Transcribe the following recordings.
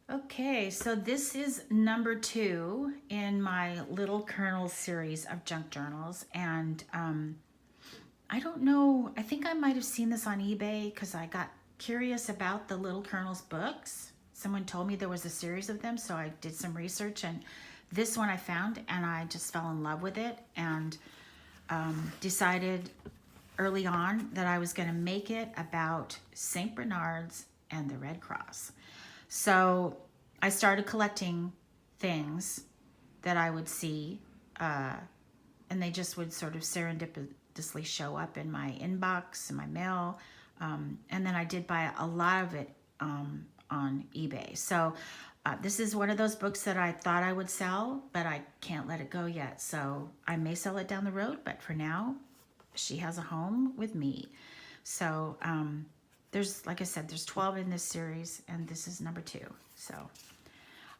Okay, so this is number 2 in my Little Kernel series of junk journals. And I don't know, I think I might have seen this on eBay because I got curious about the Little Kernels books. Someone told me there was a series of them, so I did some research. And this one I found, and I just fell in love with it and decided early on that I was going to make it about St. Bernard's and the Red Cross. So I started collecting things that I would see, and they just would sort of serendipitously show up in my inbox, in my mail. And then I did buy a lot of it on eBay. So this is one of those books that I thought I would sell, but I can't let it go yet. So I may sell it down the road, but for now, she has a home with me. So there's, like I said, there's 12 in this series, and this is number 2. So,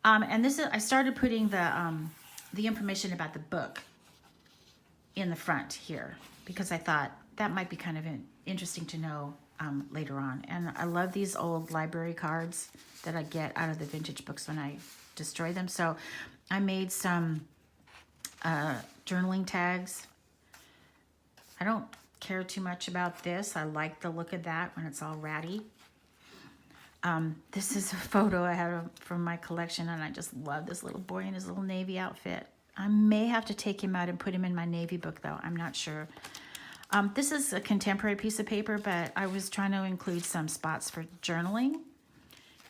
and this is, I started putting the information about the book in the front here because I thought that might be kind of interesting to know later on. And I love these old library cards that I get out of the vintage books when I destroy them. So I made some journaling tags. I don't care too much about this. I like the look of that when it's all ratty. This is a photo I have from my collection, and I just love this little boy in his little Navy outfit. I may have to take him out and put him in my Navy book, though. I'm not sure. This is a contemporary piece of paper, but I was trying to include some spots for journaling.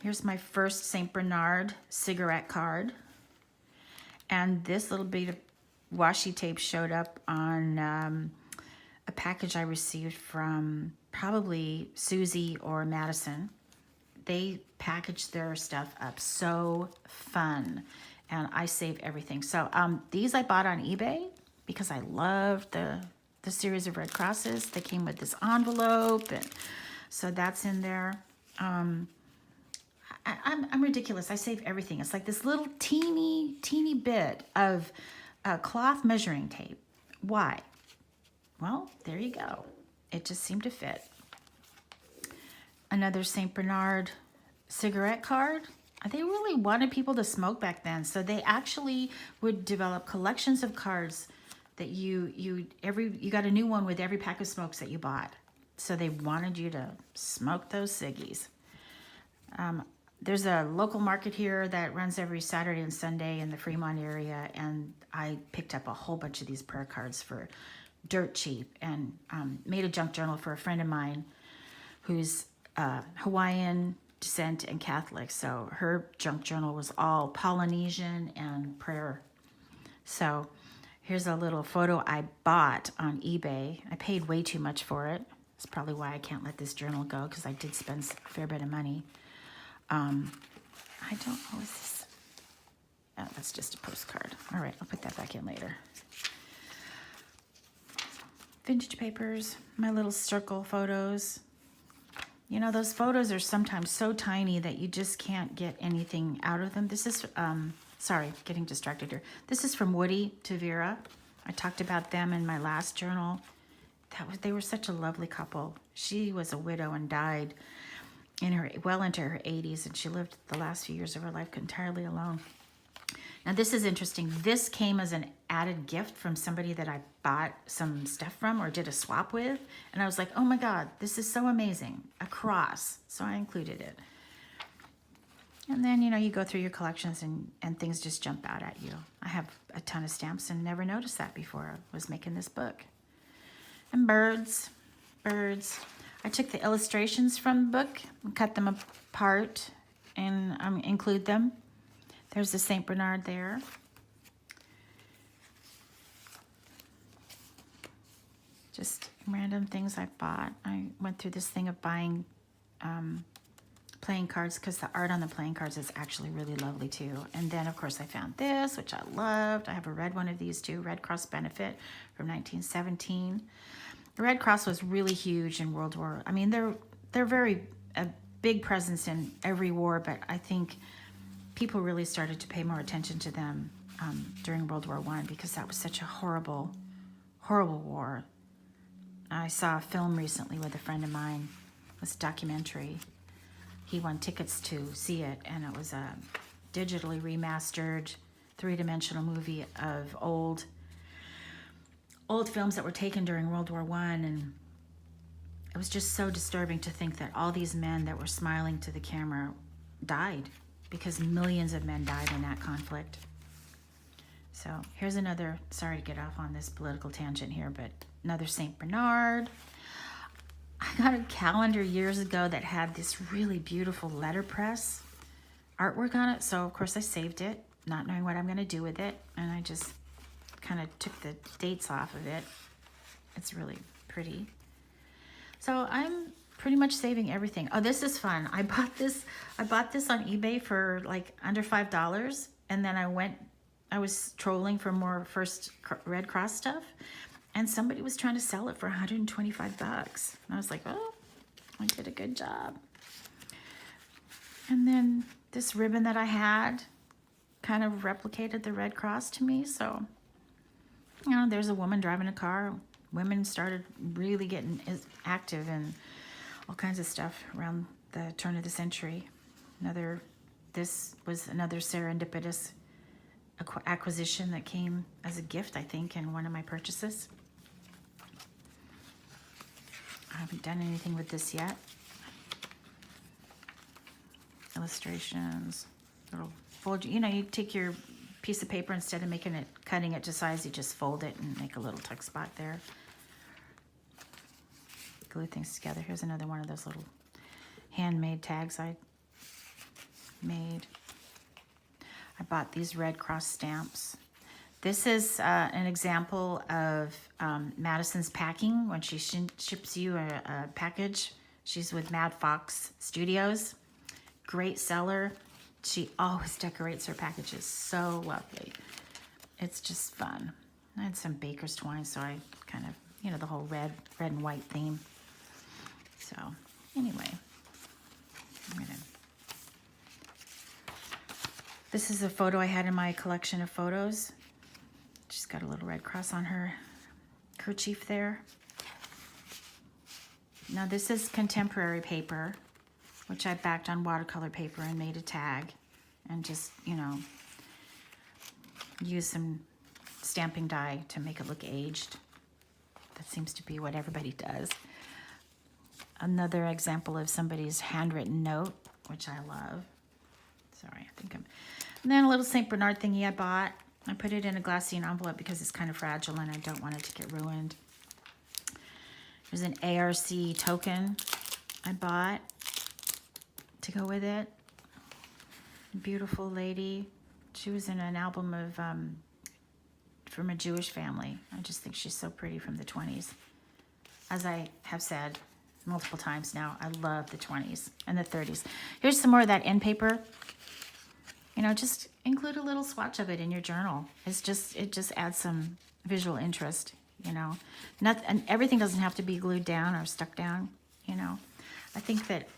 Here's my first St. Bernard cigarette card. And this little bit of washi tape showed up on a package I received from probably Susie or Madison. They packaged their stuff up so fun, and I save everything. So these I bought on eBay because I loved the series of Red Crosses. They came with this envelope, and so that's in there. I'm ridiculous. I save everything. It's like this little teeny bit of cloth measuring tape. Why? Well, there you go. It just seemed to fit. Another St. Bernard cigarette card. They really wanted people to smoke back then, so they actually would develop collections of cards that you got a new one with every pack of smokes that you bought. So they wanted you to smoke those ciggies. There's a local market here that runs every Saturday and Sunday in the Fremont area, and I picked up a whole bunch of these prayer cards for dirt cheap, and made a junk journal for a friend of mine who's Hawaiian descent and Catholic. So her junk journal was all Polynesian and prayer. So here's a little photo I bought on eBay. I paid way too much for it. That's probably why I can't let this journal go, because I did spend a fair bit of money. I don't know, is this? Oh, that's just a postcard. All right, I'll put that back in later. Vintage papers, my little circle photos. You know, those photos are sometimes so tiny that you just can't get anything out of them. This is, sorry, getting distracted here. This is from Woody to Vera. I talked about them in my last journal. They were such a lovely couple. She was a widow and died well into her 80s, and she lived the last few years of her life entirely alone. Now this is interesting. This came as an added gift from somebody that I bought some stuff from or did a swap with. And I was like, oh my God, this is so amazing. A cross. So I included it. And then, you know, you go through your collections and things just jump out at you. I have a ton of stamps and never noticed that before I was making this book. And birds. I took the illustrations from the book and cut them apart and include them. There's the St. Bernard there. Just random things I bought. I went through this thing of buying playing cards because the art on the playing cards is actually really lovely too. And then of course I found this, which I loved. I have a red one of these too, Red Cross Benefit from 1917. The Red Cross was really huge in World War. I mean, they're very a big presence in every war, but I think people really started to pay more attention to them during World War I because that was such a horrible, horrible war. I saw a film recently with a friend of mine. It was a documentary. he won tickets to see it, and it was a digitally remastered 3-dimensional movie of old films that were taken during World War I, and it was just so disturbing to think that all these men that were smiling to the camera died, because millions of men died in that conflict. So here's another, sorry to get off on this political tangent here, but another St. Bernard. I got a calendar years ago that had this really beautiful letterpress artwork on it. So of course I saved it, not knowing what I'm going to do with it. And I just kind of took the dates off of it. It's really pretty. So I'm pretty much saving everything. Oh, this is fun. I bought this on eBay for like under $5. And then I was trolling for more first Red Cross stuff. And somebody was trying to sell it for 125 bucks. And I was like, oh, I did a good job. And then this ribbon that I had kind of replicated the Red Cross to me. So, you know, there's a woman driving a car. Women started really getting active in all kinds of stuff around the turn of the century. This was another serendipitous acquisition that came as a gift, I think, in one of my purchases. I haven't done anything with this yet. Illustrations, little fold. You know, you take your piece of paper, instead of cutting it to size, you just fold it and make a little tuck spot there. Glue things together. Here's another one of those little handmade tags I made. I bought these Red Cross stamps. This is an example of Madison's packing when she ships you a package. She's with Mad Fox Studios. Great seller. She always decorates her packages so lovely. It's just fun. I had some baker's twine, so I kind of, you know, the whole red and white theme. So anyway, this is a photo I had in my collection of photos. She's got a little Red Cross on her kerchief there. Now this is contemporary paper, which I backed on watercolor paper and made a tag and just, you know, use some stamping dye to make it look aged. That seems to be what everybody does. Another example of somebody's handwritten note, which I love. Sorry, I think I'm... And then a little St. Bernard thingy I bought. I put it in a glassine envelope because it's kind of fragile and I don't want it to get ruined. There's an ARC token I bought to go with it. Beautiful lady. She was in an album of from a Jewish family. I just think she's so pretty, from the 20s. As I have said multiple times now, I love the 20s and the 30s. Here's some more of that end paper. You know, just include a little swatch of it in your journal. It just adds some visual interest, you know. And everything doesn't have to be glued down or stuck down, you know. I think that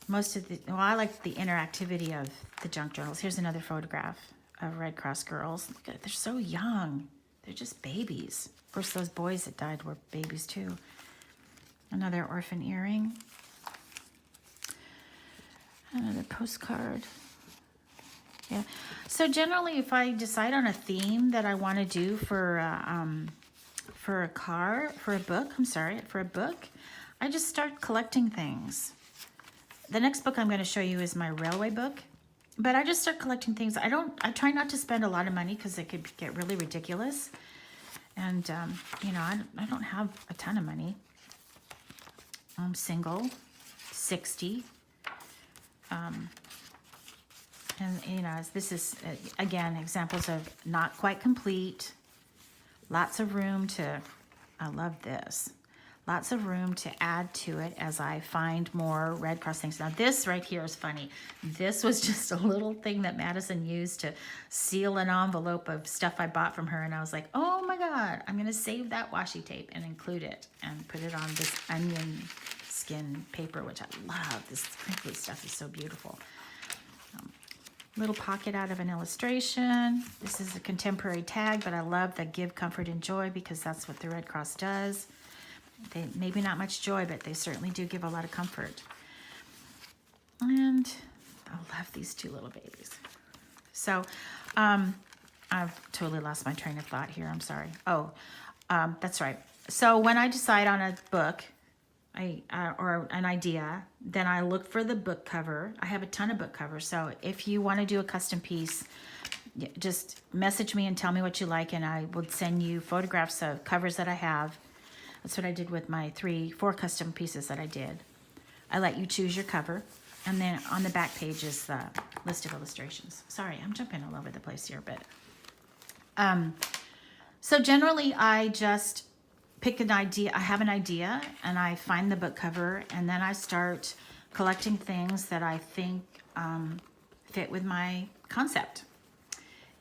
most of I like the interactivity of the junk journals. Here's another photograph of Red Cross girls. Look at it, they're so young. They're just babies. Of course, those boys that died were babies too. Another orphan earring. Another postcard. Yeah. So generally, if I decide on a theme that I want to do for a book, I just start collecting things. The next book I'm going to show you is my railway book, but I just start collecting things. I try not to spend a lot of money because it could get really ridiculous. And, you know, I don't have a ton of money. I'm single, 60. And, you know, this is, again, examples of not quite complete. Lots of room to, I love this. Lots of room to add to it as I find more Red Cross things. Now, this right here is funny. This was just a little thing that Madison used to seal an envelope of stuff I bought from her. And I was like, oh my God, I'm going to save that washi tape and include it and put it on this onion skin paper, which I love. This crinkly stuff is so beautiful. Little pocket out of an illustration. This is a contemporary tag, but I love the give comfort and joy because that's what the Red Cross does. They maybe not much joy, but they certainly do give a lot of comfort. And I love these two little babies. So I've totally lost my train of thought here. I'm sorry. Oh, that's right. So when I decide on a book, or an idea, then I look for the book cover. I have a ton of book covers. So if you want to do a custom piece, just message me and tell me what you like, and I will send you photographs of covers that I have. That's what I did with my 4 custom pieces that I did. I let you choose your cover, and then on the back page is the list of illustrations. Sorry, I'm jumping all over the place here, but so generally I just pick an idea. I have an idea, and I find the book cover, and then I start collecting things that I think fit with my concept,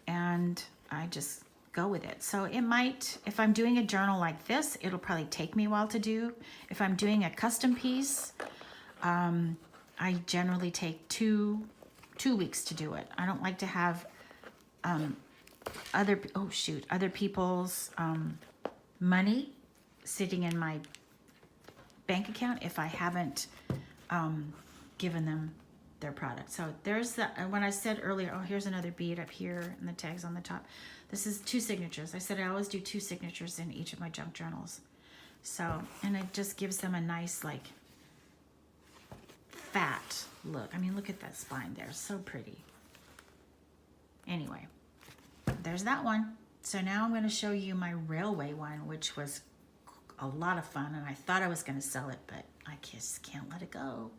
and I just go with it. So it might, if I'm doing a journal like this, it'll probably take me a while to do. If I'm doing a custom piece, I generally take two weeks to do it. I don't like to have other people's money sitting in my bank account if I haven't given them their product. So there's that. When I said earlier, oh, here's another bead up here and the tags on the top. This is 2 signatures. I said I always do 2 signatures in each of my junk journals. So, and it just gives them a nice, like, fat look. I mean, look at that spine there. So pretty. Anyway, there's that one. So now I'm going to show you my railway one, which was a lot of fun, and I thought I was going to sell it, but I just can't let it go.